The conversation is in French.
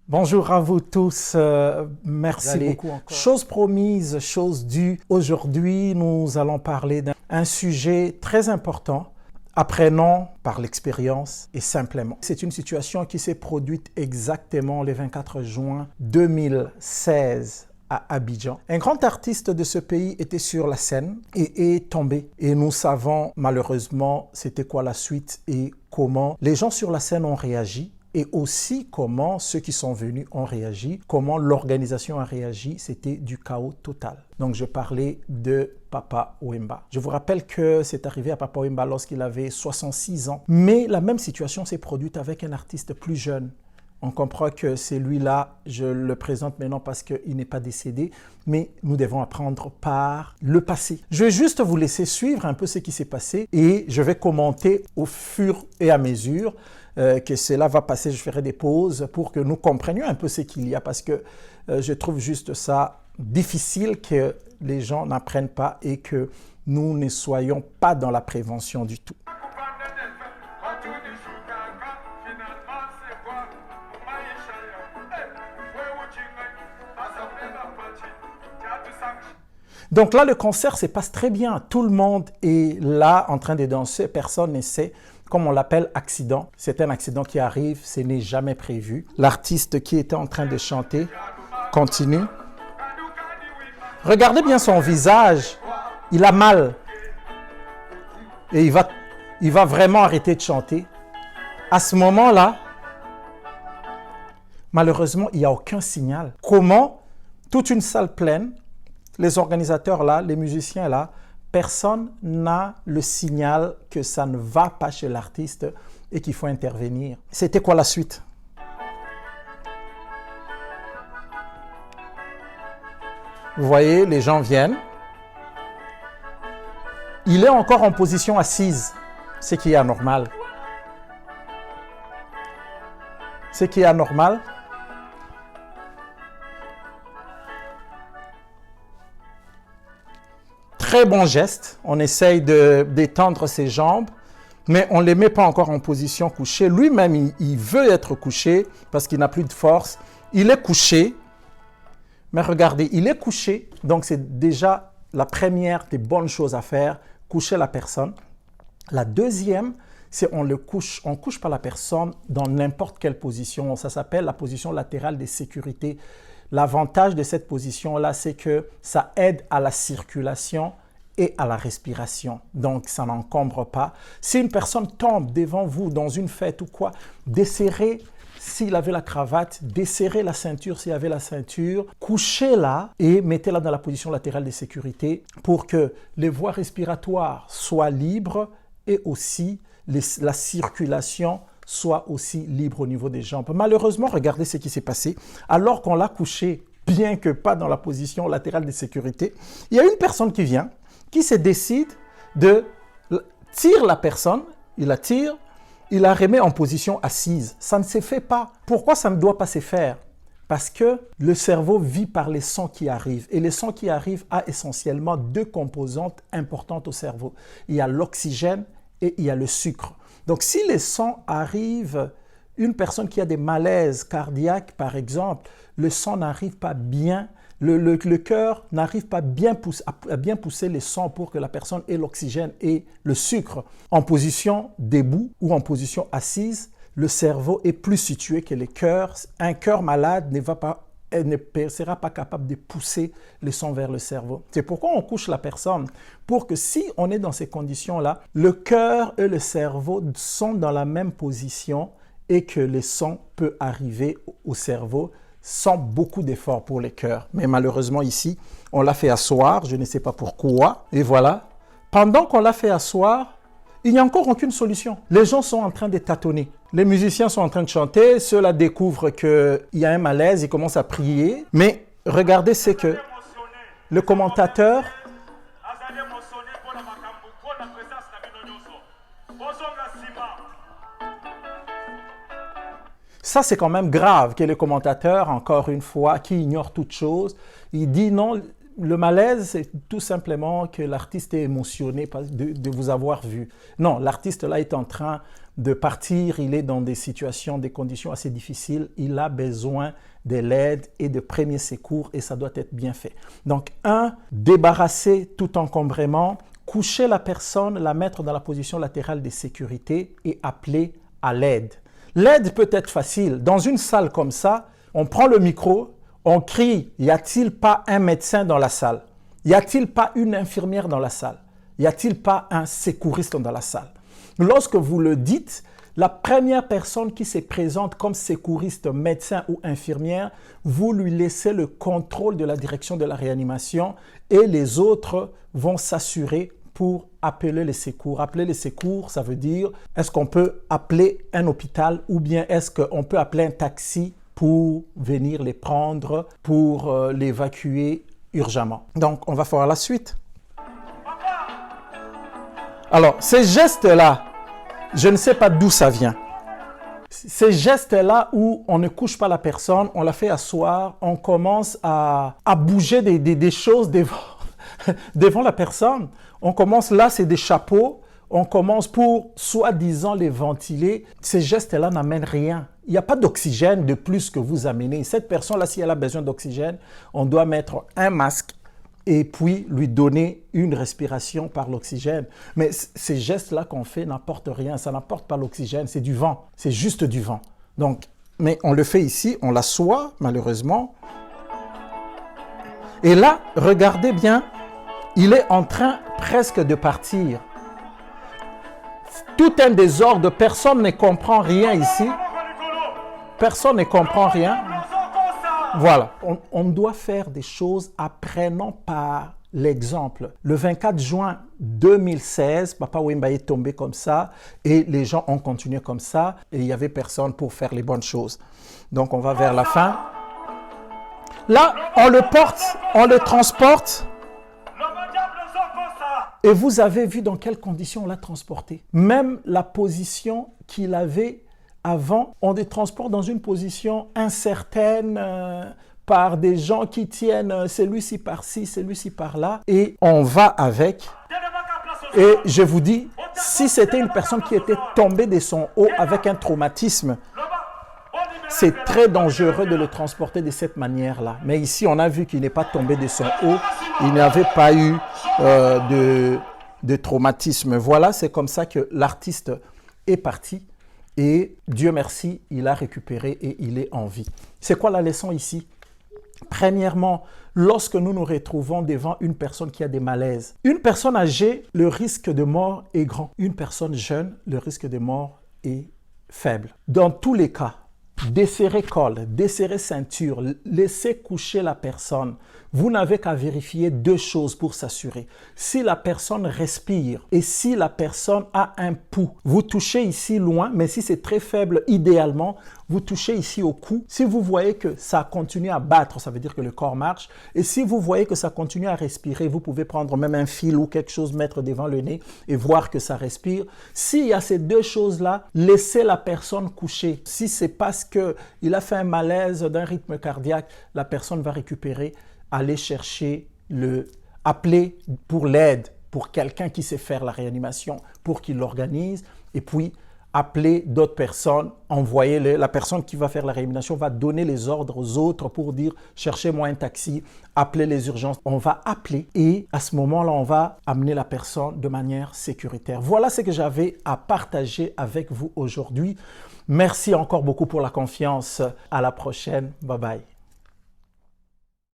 Bonjour à vous tous, merci beaucoup encore. Chose promise, chose due. Aujourd'hui, nous allons parler d'un sujet très important. Apprenons par l'expérience et simplement. C'est une situation qui s'est produite exactement le 24 juin 2016 à Abidjan. Un grand artiste de ce pays était sur la scène et est tombé. Et nous savons malheureusement c'était quoi la suite et comment les gens sur la scène ont réagi. Et aussi comment ceux qui sont venus ont réagi, comment l'organisation a réagi, c'était du chaos total. Donc je parlais de Papa Wemba. Je vous rappelle que c'est arrivé à Papa Wemba lorsqu'il avait 66 ans, mais la même situation s'est produite avec un artiste plus jeune. On comprend que c'est lui-là, je le présente maintenant parce qu'il n'est pas décédé, mais nous devons apprendre par le passé. Je vais juste vous laisser suivre un peu ce qui s'est passé et je vais commenter au fur et à mesure que cela va passer. Je ferai des pauses pour que nous comprenions un peu ce qu'il y a parce que je trouve juste ça difficile que les gens n'apprennent pas et que nous ne soyons pas dans la prévention du tout. Donc là, le concert se passe très bien. Tout le monde est là en train de danser. Personne ne sait, comme on l'appelle, accident. C'est un accident qui arrive, ce n'est jamais prévu. L'artiste qui était en train de chanter continue. Regardez bien son visage. Il a mal. Et il va vraiment arrêter de chanter. À ce moment-là, malheureusement, il n'y a aucun signal. Comment toute une salle pleine, les organisateurs là, les musiciens là, personne n'a le signal que ça ne va pas chez l'artiste et qu'il faut intervenir. C'était quoi la suite? Vous voyez, les gens viennent. Il est encore en position assise, ce qui est anormal. Ce qui est anormal. Très bon geste, on essaye d'étendre ses jambes, mais on ne les met pas encore en position couchée. Lui-même, il veut être couché parce qu'il n'a plus de force. Il est couché, mais regardez, il est couché, donc c'est déjà la première des bonnes choses à faire, coucher la personne. La deuxième, c'est on couche pas la personne dans n'importe quelle position. Ça s'appelle la position latérale de sécurité. L'avantage de cette position-là, c'est que ça aide à la circulation et à la respiration. Donc, ça n'encombre pas. Si une personne tombe devant vous dans une fête ou quoi, desserrez, s'il avait la cravate, desserrez la ceinture s'il avait la ceinture, couchez-la et mettez-la dans la position latérale de sécurité pour que les voies respiratoires soient libres et aussi la circulation soit aussi libre au niveau des jambes. Malheureusement, regardez ce qui s'est passé. Alors qu'on l'a couché, bien que pas dans la position latérale de sécurité, il y a une personne qui vient, qui se décide de tirer la personne, il la tire, il la remet en position assise. Ça ne se fait pas. Pourquoi ça ne doit pas se faire? Parce que le cerveau vit par les sons qui arrivent. Et les sons qui arrivent ont essentiellement deux composantes importantes au cerveau. Il y a l'oxygène et il y a le sucre. Donc, si les sons arrivent, une personne qui a des malaises cardiaques, par exemple, le sang n'arrive pas bien, le cœur n'arrive pas à bien pousser les sons pour que la personne ait l'oxygène et le sucre. En position debout ou en position assise, le cerveau est plus situé que le cœur. Un cœur malade ne sera pas capable de pousser le sang vers le cerveau. C'est pourquoi on couche la personne, pour que si on est dans ces conditions-là, le cœur et le cerveau sont dans la même position et que le sang peut arriver au cerveau sans beaucoup d'efforts pour le cœur. Mais malheureusement ici, on l'a fait asseoir, je ne sais pas pourquoi, et voilà. Pendant qu'on l'a fait asseoir, il n'y a encore aucune solution. Les gens sont en train de tâtonner. Les musiciens sont en train de chanter. Ceux-là découvrent qu'il y a un malaise, ils commencent à prier. Mais regardez, c'est que le commentateur... Ça, c'est quand même grave que le commentateur, encore une fois, qui ignore toute chose, il dit non, le malaise, c'est tout simplement que l'artiste est émotionné de vous avoir vu. Non, l'artiste là est en train de partir, il est dans des situations, des conditions assez difficiles, il a besoin de l'aide et de premiers secours et ça doit être bien fait. Donc, débarrasser tout encombrement, coucher la personne, la mettre dans la position latérale de sécurité et appeler à l'aide. L'aide peut être facile. Dans une salle comme ça, on prend le micro, on crie, y a-t-il pas un médecin dans la salle? Y a-t-il pas une infirmière dans la salle? Y a-t-il pas un secouriste dans la salle? Lorsque vous le dites, la première personne qui se présente comme secouriste, médecin ou infirmière, vous lui laissez le contrôle de la direction de la réanimation et les autres vont s'assurer pour appeler les secours. Appeler les secours, ça veut dire, est-ce qu'on peut appeler un hôpital ou bien est-ce qu'on peut appeler un taxi pour venir les prendre, pour l'évacuer urgemment. Donc, on va faire la suite. Alors, ces gestes-là, je ne sais pas d'où ça vient. Ces gestes-là où on ne couche pas la personne, on la fait asseoir, on commence à bouger des choses devant la personne. On commence, là, c'est des chapeaux. On commence pour, soi-disant, les ventiler. Ces gestes-là n'amènent rien. Il n'y a pas d'oxygène de plus que vous amenez. Cette personne-là, si elle a besoin d'oxygène, on doit mettre un masque et puis lui donner une respiration par l'oxygène. Mais ces gestes-là qu'on fait n'apportent rien. Ça n'apporte pas l'oxygène, c'est du vent. C'est juste du vent. Donc, mais on le fait ici, on l'assoit, malheureusement. Et là, regardez bien, il est en train presque de partir. Tout un désordre, personne ne comprend rien ici. Personne ne comprend rien. Voilà, on doit faire des choses apprenant par l'exemple. Le 24 juin 2016, Papa Wemba est tombé comme ça et les gens ont continué comme ça et il n'y avait personne pour faire les bonnes choses. Donc on va vers la fin. Là, on le porte, on le transporte. Et vous avez vu dans quelles conditions on l'a transporté. Même la position qu'il avait avant, on les transporte dans une position incertaine par des gens qui tiennent celui-ci par-ci, celui-ci par-là. Et on va avec. Et je vous dis, si c'était une personne qui était tombée de son haut avec un traumatisme, c'est très dangereux de le transporter de cette manière-là. Mais ici, on a vu qu'il n'est pas tombé de son haut. Il n'avait pas eu de traumatisme. Voilà, c'est comme ça que l'artiste est parti. Et Dieu merci, il a récupéré et il est en vie. C'est quoi la leçon ici? Premièrement, lorsque nous nous retrouvons devant une personne qui a des malaises, une personne âgée, le risque de mort est grand. Une personne jeune, le risque de mort est faible. Dans tous les cas, desserrez col, desserrez ceinture, laissez coucher la personne. Vous n'avez qu'à vérifier deux choses pour s'assurer. Si la personne respire et si la personne a un pouls, vous touchez ici loin, mais si c'est très faible, idéalement, vous touchez ici au cou. Si vous voyez que ça continue à battre, ça veut dire que le corps marche. Et si vous voyez que ça continue à respirer, vous pouvez prendre même un fil ou quelque chose, mettre devant le nez et voir que ça respire. S'il y a ces deux choses-là, laissez la personne coucher. Si c'est parce qu'il a fait un malaise d'un rythme cardiaque, la personne va récupérer. Allez chercher appeler pour l'aide, pour quelqu'un qui sait faire la réanimation, pour qu'il l'organise, et puis appeler d'autres personnes, envoyer la personne qui va faire la réanimation va donner les ordres aux autres pour dire cherchez-moi un taxi, appelez les urgences. On va appeler et à ce moment-là, on va amener la personne de manière sécuritaire. Voilà ce que j'avais à partager avec vous aujourd'hui. Merci encore beaucoup pour la confiance. À la prochaine. Bye bye.